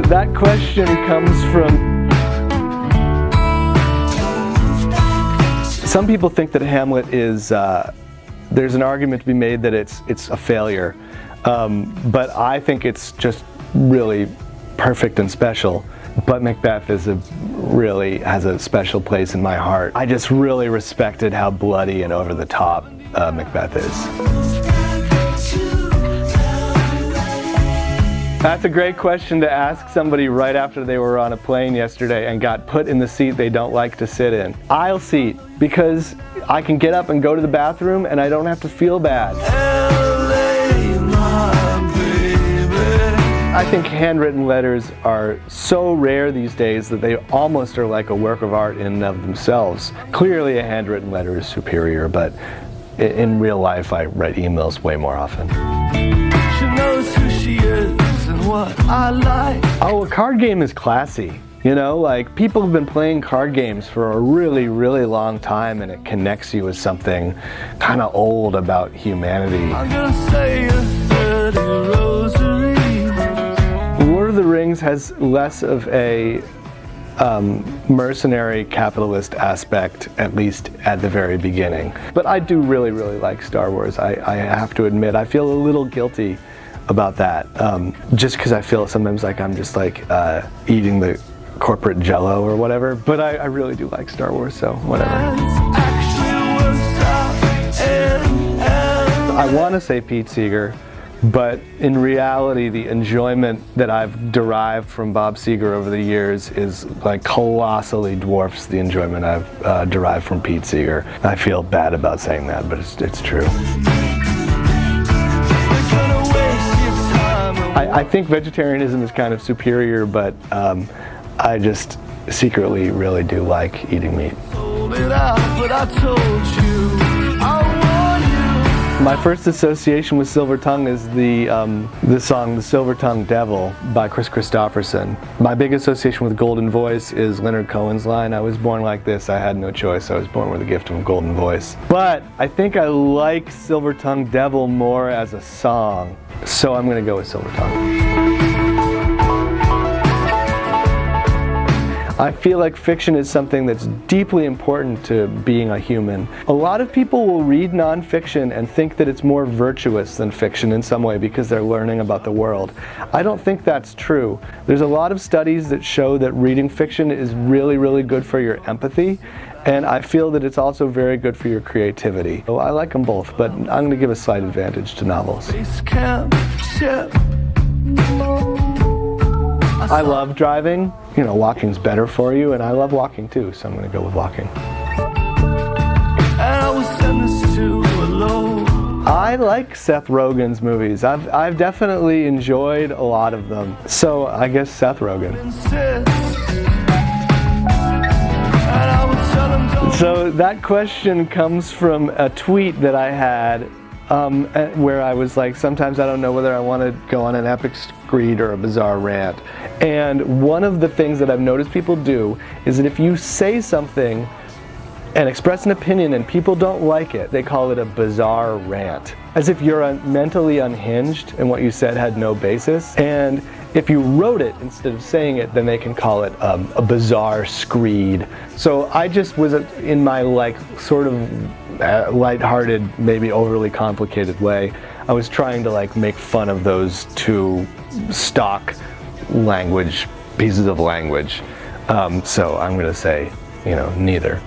that question comes from... Some people think that Hamlet is, there's an argument to be made that it's a failure, but I think it's just really perfect and special. But Macbeth really has a special place in my heart. I just really respected how bloody and over the top Macbeth is. That's a great question to ask somebody right after they were on a plane yesterday and got put in the seat they don't like to sit in. Aisle seat, because I can get up and go to the bathroom and I don't have to feel bad. I think handwritten letters are so rare these days that they almost are like a work of art in and of themselves. Clearly a handwritten letter is superior, but in real life I write emails way more often. She knows who she is and what I like. Oh, a card game is classy. You know, like, people have been playing card games for a really, really long time, and it connects you with something kind of old about humanity. I'm gonna say a 30 rosary. Lord of the Rings has less of a mercenary capitalist aspect, at least at the very beginning. But I do really, really like Star Wars. I have to admit, I feel a little guilty about that, just because I feel sometimes like I'm just like eating the corporate jello or whatever, but I really do like Star Wars, so whatever. I want to say Pete Seeger, but in reality the enjoyment that I've derived from Bob Seger over the years is like colossally dwarfs the enjoyment I've derived from Pete Seeger. I feel bad about saying that, but it's true. I think vegetarianism is kind of superior, but I just secretly really do like eating meat. My first association with Silver Tongue is the song "The Silver Tongue Devil" by Chris Christopherson. My big association with Golden Voice is Leonard Cohen's line, "I was born like this, I had no choice, I was born with a gift of a golden voice." But I think I like Silver Tongue Devil more as a song, so I'm going to go with Silver Tongue. I feel like fiction is something that's deeply important to being a human. A lot of people will read nonfiction and think that it's more virtuous than fiction in some way because they're learning about the world. I don't think that's true. There's a lot of studies that show that reading fiction is really, really good for your empathy, and I feel that it's also very good for your creativity. So I like them both, but I'm going to give a slight advantage to novels. I love driving. You know, walking's better for you, and I love walking too, so I'm going to go with walking. I like Seth Rogen's movies. I've definitely enjoyed a lot of them, so I guess Seth Rogen. So that question comes from a tweet that I had where I was like, sometimes I don't know whether I want to go on an epic screed or a bizarre rant. And one of the things that I've noticed people do is that if you say something and express an opinion and people don't like it, they call it a bizarre rant, as if you're mentally unhinged and what you said had no basis. And if you wrote it instead of saying it, then they can call it a bizarre screed. So I just was in my like sort of lighthearted, maybe overly complicated way, I was trying to like make fun of those two stock pieces of language. So I'm going to say, you know, neither.